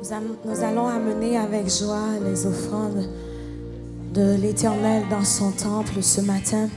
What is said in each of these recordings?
Nous allons amener avec joie les offrandes de l'Éternel dans son temple ce matin.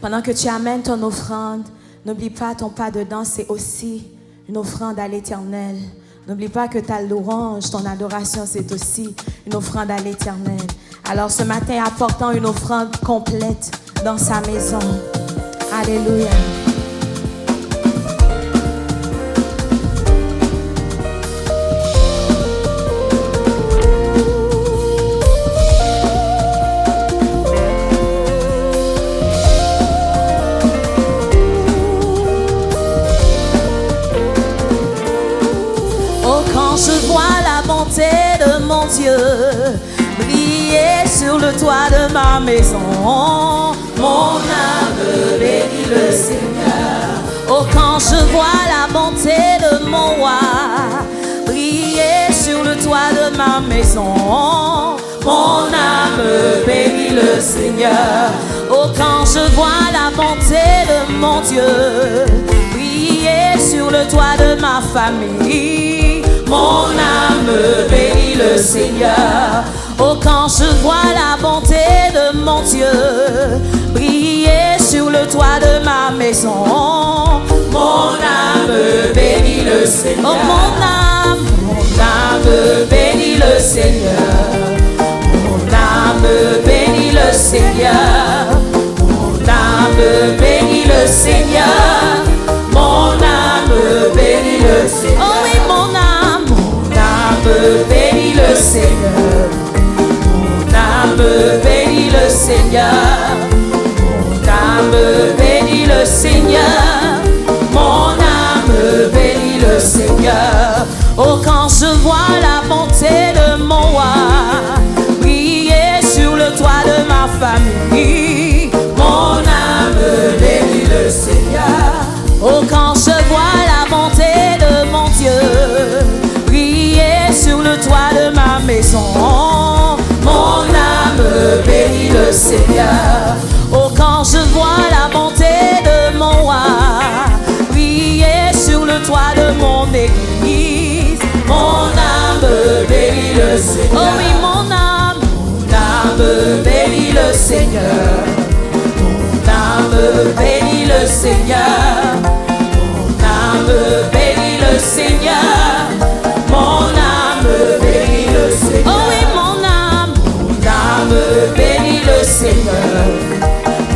Pendant que tu amènes ton offrande, n'oublie pas ton pas de danse, c'est aussi une offrande à l'Éternel. N'oublie pas que ta louange, ton adoration, c'est aussi une offrande à l'Éternel. Alors ce matin, apportons une offrande complète dans sa maison. Alléluia. Je vois la bonté de mon Dieu briller sur le toit de ma maison. Mon âme bénit le Seigneur. Oh, quand je vois la bonté de mon roi briller sur le toit de ma maison. Mon âme bénit le Seigneur. Oh, quand je vois la bonté de mon Dieu briller sur le toit de ma famille. Mon âme bénit le Seigneur. Oh, quand je vois la bonté de mon Dieu briller sur le toit de ma maison. Mon âme bénit le Seigneur. Oh, mon âme bénit le Seigneur. Mon âme bénit le Seigneur. Mon âme bénit le Seigneur. Mon âme bénit le Seigneur. Oh oui, mon âme bénit le Seigneur. Mon âme bénit le Seigneur. Mon âme bénit le Seigneur. Mon âme bénit le Seigneur. Oh, quand je vois la bonté de mon roi briller sur le toit de ma famille. Mon âme bénit le Seigneur. Oh, quand je vois la bonté de mon Dieu briller sur le toit de ma maison. Mon âme bénit le Seigneur. Oh, quand je vois la bonté de mon roi briller sur le toit de mon église. Mon âme bénit le Seigneur. Oh oui, mon âme bénit le Seigneur. Mon âme bénit le Seigneur. Mon âme bénit le Seigneur. Mon âme bénit le Seigneur. Oh oui, mon âme bénit le Seigneur.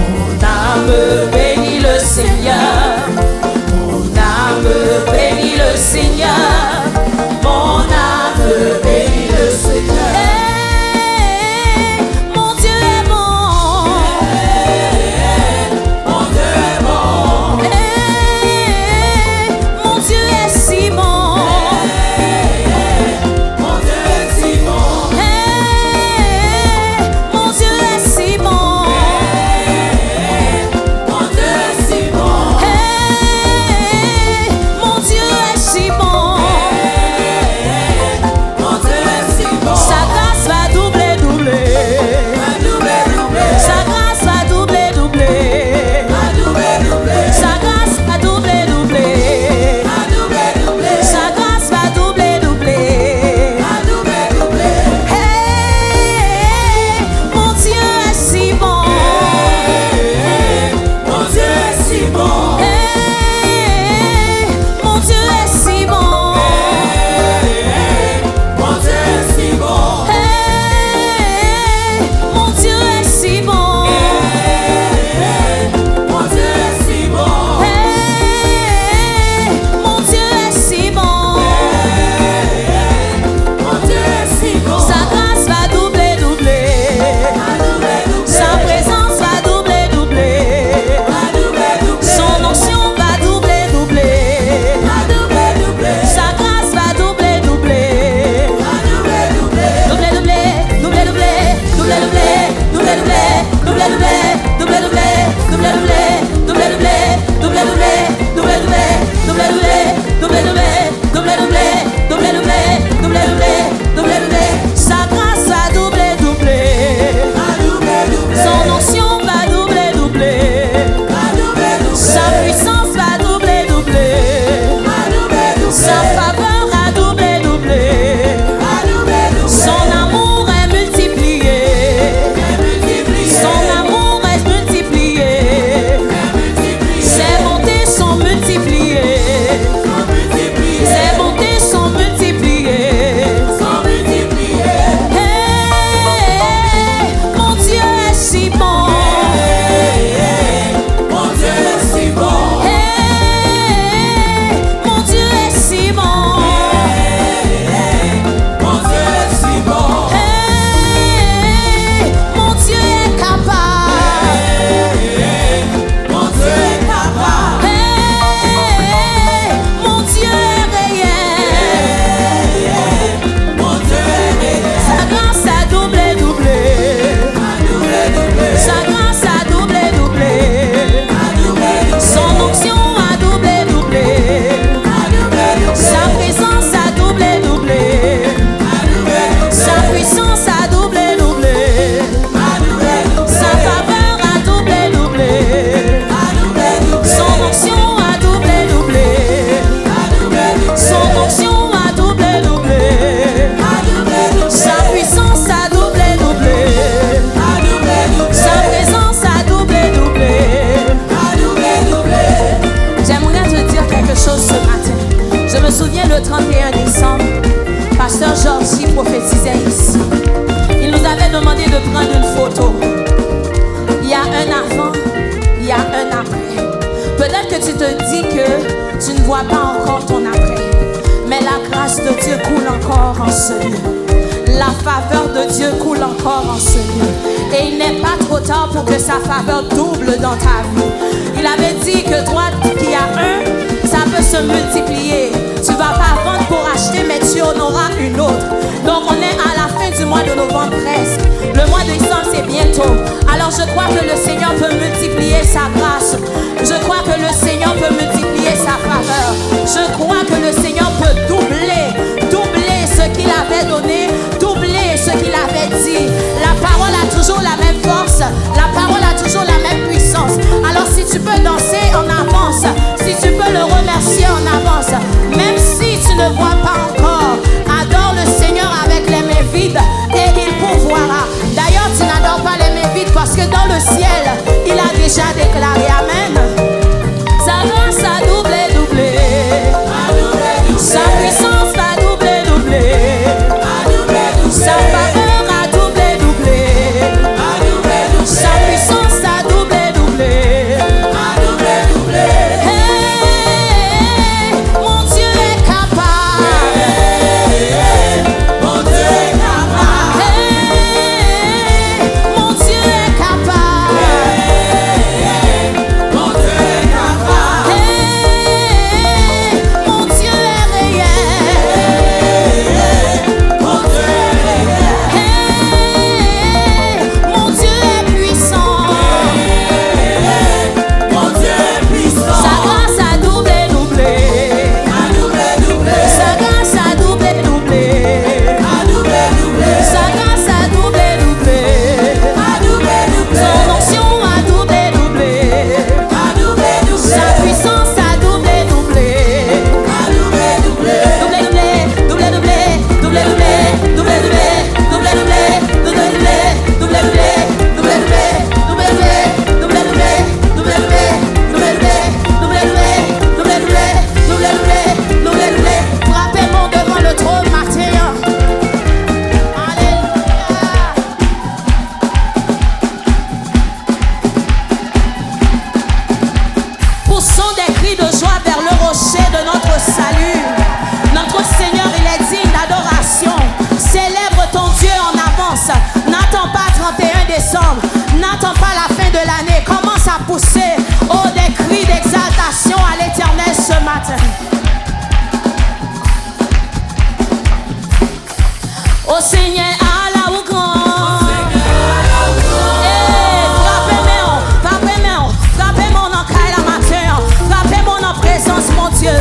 Mon âme bénit le Seigneur. Mon âme bénit le Seigneur. Mon âme bénit le Seigneur. Hey, mon Dieu est bon. Hey, mon Dieu est bon. Hey, quelque chose ce matin. Je me souviens le 31 décembre, Pasteur Georgie prophétisait ici. Il nous avait demandé de prendre une photo. Il y a un avant, il y a un après. Peut-être que tu te dis que tu ne vois pas encore ton après, mais la grâce de Dieu coule encore en ce lieu. La faveur de Dieu coule encore en ce lieu. Et il n'est pas trop tard pour que sa faveur double dans ta vie. Il avait dit que toi qui as un, ça peut se multiplier. Tu ne vas pas vendre pour acheter, mais tu en auras une autre. Donc on est à la fin du mois de novembre presque. Le mois de décembre c'est bientôt. Alors je crois que le Seigneur peut multiplier sa grâce. Je crois que le Seigneur peut multiplier sa faveur. Je crois que le Seigneur peut doubler ce qu'il avait donné, doubler ce qu'il avait dit. La parole a toujours la même force, la parole a toujours la même puissance. Alors si tu peux danser en avance, si tu peux le remercier en avance, même si tu ne vois pas encore, adore le Seigneur avec les mains vides et il pourvoira. D'ailleurs tu n'adores pas les mains vides parce que dans le ciel, il a déjà déclaré Amen. Sa grâce a doublé, sa puissance a doublé, sa faveur a doublé, sa puissance a doublé. Hey, mon Dieu est capable. Mon Dieu est capable. Hey, mon Dieu est capable. Mon Dieu est capable. Hey, mon Dieu est réel. Mon Dieu est réel. Hey, mon Dieu est puissant. Mon Dieu est puissant. Sa grâce a doublé. Sa grâce a doublé. Sa grâce a doublé. Son onction a doublé. Sa puissance a doublé. Frappez-moi devant le trône matin. Alléluia. Poussons des cris de joie vers le rocher de notre salut. Notre Seigneur, il est digne d'adoration. Célèbre ton Dieu en avance. N'attends pas 31 décembre. N'attends pas la fin de l'année. Commence à pousser des cris d'exaltation à l'Éternel ce matin. Au Seigneur, Allah ou grand. Frappez-moi en caille la matin. Frappez-moi en présence, mon Dieu.